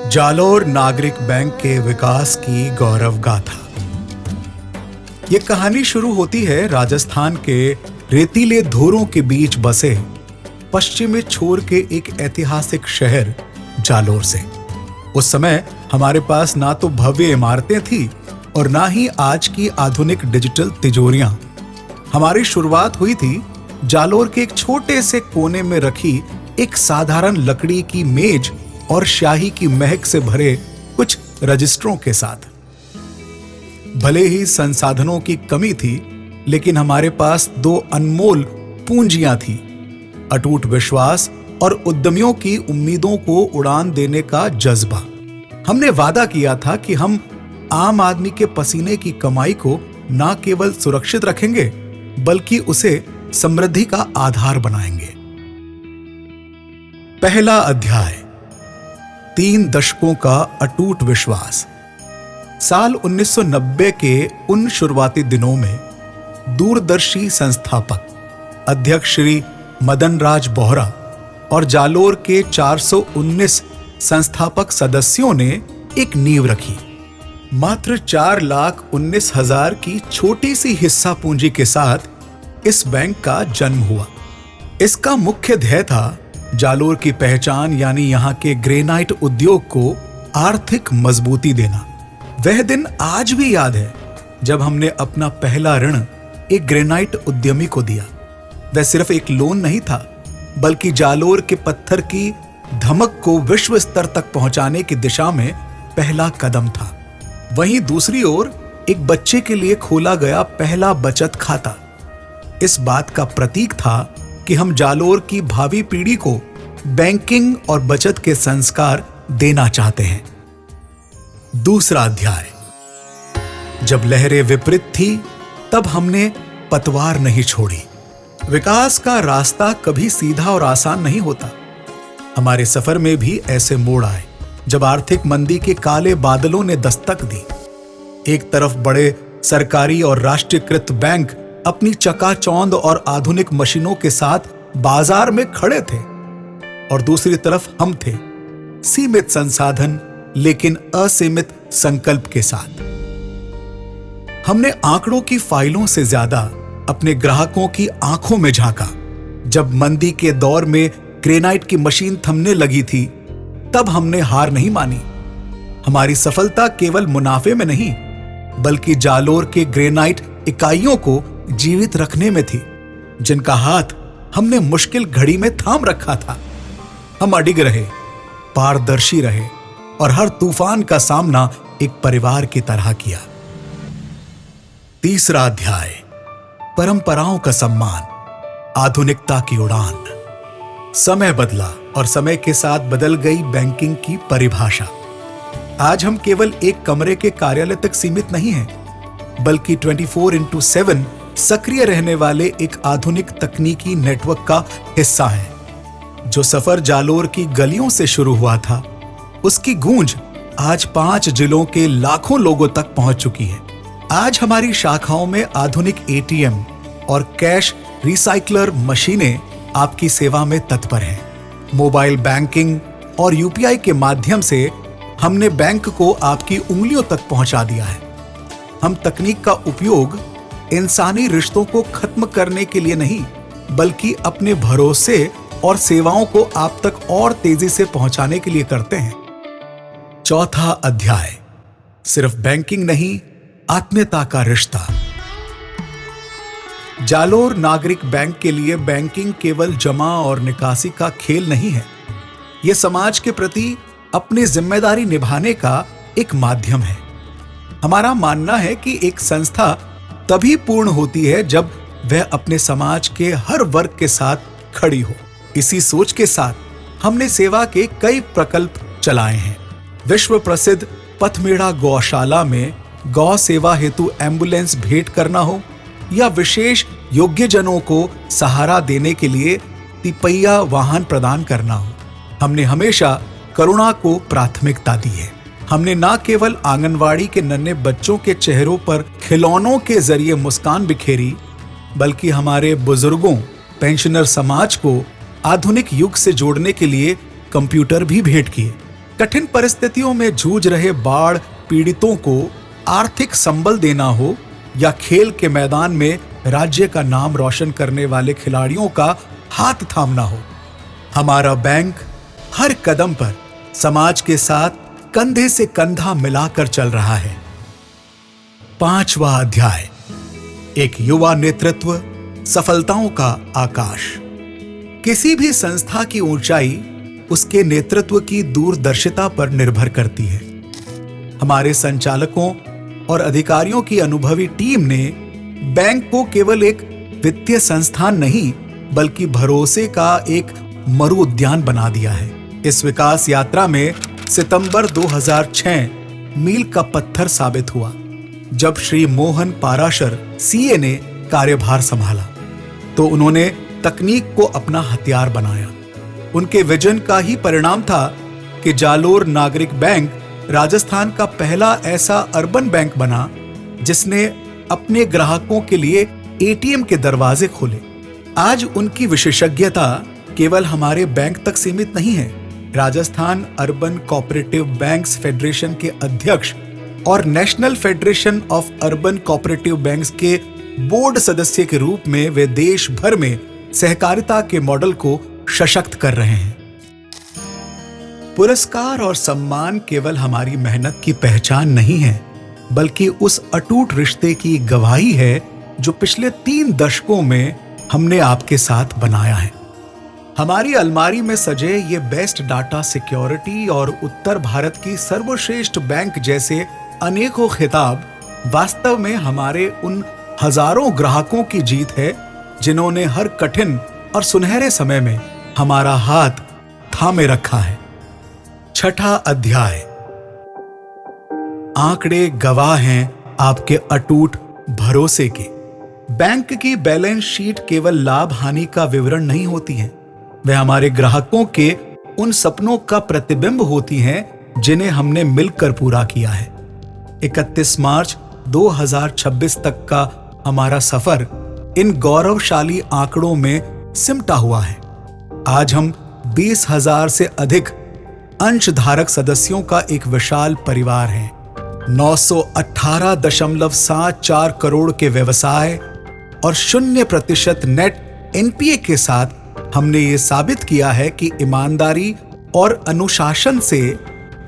जालोर नागरिक बैंक के विकास की गौरव गाथा। ये कहानी शुरू होती है राजस्थान के रेतीले धोरों के बीच बसे पश्चिमी छोर के एक ऐतिहासिक शहर जालोर से। उस समय हमारे पास ना तो भव्य इमारतें थी और ना ही आज की आधुनिक डिजिटल तिजोरियां। हमारी शुरुआत हुई थी जालोर के एक छोटे से कोने में रखी एक साधारण लकड़ी की मेज और शाही की महक से भरे कुछ रजिस्टरों के साथ। भले ही संसाधनों की कमी थी, लेकिन हमारे पास दो अनमोल पूंजियां थी: अटूट विश्वास और उद्यमियों की उम्मीदों को उड़ान देने का जज्बा। हमने वादा किया था कि हम आम आदमी के पसीने की कमाई को न केवल सुरक्षित रखेंगे, बल्कि उसे समृद्धि का आधार बनाएंगे। पहला अध्याय, 3 दशकों का अटूट विश्वास। साल 1990 के उन शुरुआती दिनों में दूरदर्शी संस्थापक अध्यक्ष श्री मदन राज बोहरा और जालोर के 419 संस्थापक सदस्यों ने एक नींव रखी। मात्र 4,19,000 की छोटी सी हिस्सा पूंजी के साथ इस बैंक का जन्म हुआ। इसका मुख्य ध्येय था जालोर की पहचान यानी यहाँ के ग्रेनाइट उद्योग को आर्थिक मजबूती देना। वह दिन आज भी याद है जब हमने अपना पहला ऋण एक ग्रेनाइट उद्यमी को दिया। वह सिर्फ एक लोन नहीं था, बल्कि जालोर के पत्थर की धमक को विश्व स्तर तक पहुंचाने की दिशा में पहला कदम था। वहीं दूसरी ओर एक बच्चे के लिए खोला गया पहला बचत खाता इस बात का प्रतीक था कि हम जालोर की भावी पीढ़ी को बैंकिंग और बचत के संस्कार देना चाहते हैं। दूसरा अध्याय, जब लहरें विपरीत थी तब हमने पतवार नहीं छोड़ी। विकास का रास्ता कभी सीधा और आसान नहीं होता। हमारे सफर में भी ऐसे मोड़ आए जब आर्थिक मंदी के काले बादलों ने दस्तक दी। एक तरफ बड़े सरकारी और राष्ट्रीयकृत बैंक अपनी चकाचौंध और आधुनिक मशीनों के साथ बाजार में खड़े थे, और दूसरी तरफ हम थे, सीमित संसाधन लेकिन असीमित संकल्प के साथ। हमने आंकड़ों की फाइलों से ज्यादा अपने ग्राहकों की आंखों में झांका। जब मंदी के दौर में ग्रेनाइट की मशीन थमने लगी थी, तब हमने हार नहीं मानी। हमारी सफलता केवल मुनाफे में नहीं, बल्कि जालोर के ग्रेनाइट इकाइयों को जीवित रखने में थी, जिनका हाथ हमने मुश्किल घड़ी में थाम रखा था। हम अडिग रहे, पारदर्शी रहे और हर तूफान का सामना एक परिवार की तरह किया। तीसरा अध्याय, परंपराओं का सम्मान, आधुनिकता की उड़ान। समय बदला और समय के साथ बदल गई बैंकिंग की परिभाषा। आज हम केवल एक कमरे के कार्यालय तक सीमित नहीं हैं, बल्कि 24x7 सक्रिय रहने वाले एक आधुनिक तकनीकी नेटवर्क का हिस्सा है। जो सफर जालोर की गलियों से शुरू हुआ था, उसकी गूंज आज 5 जिलों के लाखों लोगों तक पहुंच चुकी है। आज हमारी शाखाओं में आधुनिक एटीएम और कैश रिसाइक्लर मशीनें आपकी सेवा में तत्पर हैं। मोबाइल बैंकिंग और यूपीआई के माध्यम से हमने बैंक को आपकी उंगलियों तक पहुंचा दिया है। हम तकनीक का उपयोग इंसानी रिश्तों को खत्म करने के लिए नहीं, बल्कि अपने भरोसे और सेवाओं को आप तक और तेजी से पहुंचाने के लिए करते हैं। चौथा अध्याय, सिर्फ बैंकिंग नहीं, आत्मीयता का रिश्ता। जालोर नागरिक बैंक के लिए बैंकिंग केवल जमा और निकासी का खेल नहीं है। यह समाज के प्रति अपनी जिम्मेदारी निभाने का एक माध्यम है। हमारा मानना है कि एक संस्था तभी पूर्ण होती है जब वह अपने समाज के हर वर्ग के साथ खड़ी हो। इसी सोच के साथ हमने सेवा के कई प्रकल्प चलाए हैं। विश्व प्रसिद्ध पथमेड़ा गौशाला में गौ सेवा हेतु एम्बुलेंस भेंट करना हो या विशेष योग्यजनों को सहारा देने के लिए तिपहिया वाहन प्रदान करना हो, हमने हमेशा करुणा को प्राथमिकता दी है। हमने न केवल आंगनवाड़ी के नन्हे बच्चों के चेहरों पर खिलौनों के जरिए मुस्कान बिखेरी, बल्कि हमारे बुजुर्गों, पेंशनर समाज को आधुनिक युग से जोड़ने के लिए कंप्यूटर भी भेंट किए। कठिन परिस्थितियों में जूझ रहे बाढ़ पीड़ितों को आर्थिक संबल देना हो या खेल के मैदान में राज्य का नाम रोशन करने वाले खिलाड़ियों का हाथ थामना हो, हमारा बैंक हर कदम पर समाज के साथ कंधे से कंधा मिलाकर चल रहा है। 5वां अध्याय, एक युवा नेतृत्व, सफलताओं का आकाश। किसी भी संस्था की ऊंचाई उसके नेतृत्व की दूरदर्शिता पर निर्भर करती है। हमारे संचालकों और अधिकारियों की अनुभवी टीम ने बैंक को केवल एक वित्तीय संस्थान नहीं बल्कि भरोसे का एक मरु उद्यान बना दिया है। इस विकास यात्रा में सितंबर 2006 मील का पत्थर साबित हुआ, जब श्री मोहन पाराशर सीए ने कार्यभार संभाला तो उन्होंने तकनीक को अपना हथियार बनाया। उनके विजन का ही परिणाम था कि जालोर नागरिक बैंक राजस्थान का पहला ऐसा अर्बन बैंक बना जिसने अपने ग्राहकों के लिए एटीएम के दरवाजे खोले। आज उनकी विशेषज्ञता केवल हमारे बैंक तक सीमित नहीं है। Rajasthan urban cooperative banks federation के अध्यक्ष और national federation of urban cooperative banks के बोर्ड सदस्य के रूप में वे देश भर में सहकारिता के मॉडल को सशक्त कर रहे हैं। पुरस्कार और सम्मान केवल हमारी मेहनत की पहचान नहीं है, बल्कि उस अटूट रिश्ते की गवाही है जो पिछले 3 दशकों में हमने आपके साथ बनाया है। हमारी अलमारी में सजे ये बेस्ट डाटा सिक्योरिटी और उत्तर भारत की सर्वश्रेष्ठ बैंक जैसे अनेकों खिताब वास्तव में हमारे उन हजारों ग्राहकों की जीत है जिन्होंने हर कठिन और सुनहरे समय में हमारा हाथ थामे रखा है। 6वां अध्याय, आंकड़े गवाह हैं आपके अटूट भरोसे के। बैंक की बैलेंस शीट केवल लाभ हानि का विवरण नहीं होती है, वह हमारे ग्राहकों के उन सपनों का प्रतिबिंब होती हैं जिन्हें हमने मिलकर पूरा किया है। 31 मार्च 2026 तक का हमारा सफर इन गौरवशाली आंकड़ों में सिमटा हुआ है। आज हम 20,000 से अधिक अंशधारक सदस्यों का एक विशाल परिवार है। 918.74 करोड़ के व्यवसाय और 0% नेट एनपीए के साथ हमने ये साबित किया है कि ईमानदारी और अनुशासन से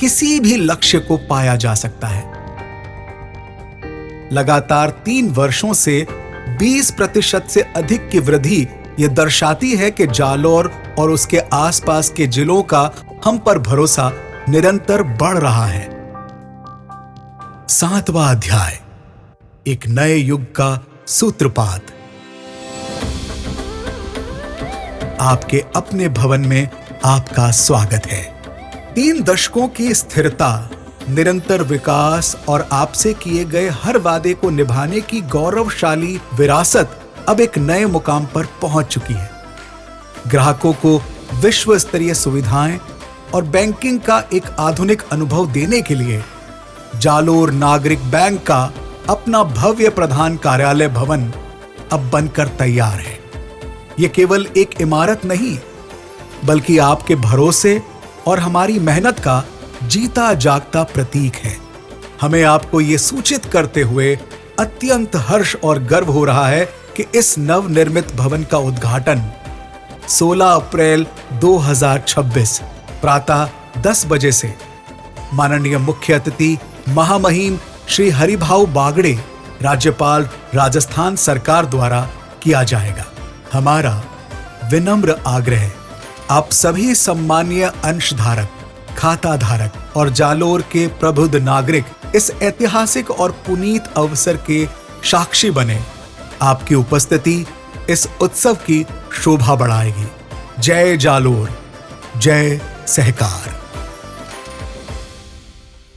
किसी भी लक्ष्य को पाया जा सकता है। लगातार 3 वर्षों से 20% से अधिक की वृद्धि ये दर्शाती है कि जालोर और उसके आसपास के जिलों का हम पर भरोसा निरंतर बढ़ रहा है। 7वां अध्याय, एक नए युग का सूत्रपात। आपके अपने भवन में आपका स्वागत है। 3 दशकों की स्थिरता, निरंतर विकास और आपसे किए गए हर वादे को निभाने की गौरवशाली विरासत अब एक नए मुकाम पर पहुंच चुकी है। ग्राहकों को विश्व स्तरीय सुविधाएं और बैंकिंग का एक आधुनिक अनुभव देने के लिए जालोर नागरिक बैंक का अपना भव्य प्रधान कार्यालय भवन अब बनकर तैयार है। यह केवल एक इमारत नहीं, बल्कि आपके भरोसे और हमारी मेहनत का जीता जागता प्रतीक है। हमें आपको ये सूचित करते हुए अत्यंत हर्ष और गर्व हो रहा है कि इस नवनिर्मित भवन का उद्घाटन 16 अप्रैल 2026 प्रातः 10 बजे से माननीय मुख्य अतिथि महामहिम श्री हरिभाऊ बागड़े, राज्यपाल राजस्थान सरकार द्वारा किया जाएगा। हमारा विनम्र आग्रह, आप सभी सम्मानीय अंशधारक, खाता धारक और जालोर के प्रबुद्ध नागरिक इस ऐतिहासिक और पुनीत अवसर के साक्षी बने। आपकी उपस्थिति इस उत्सव की शोभा बढ़ाएगी। जय जालोर, जय सहकार।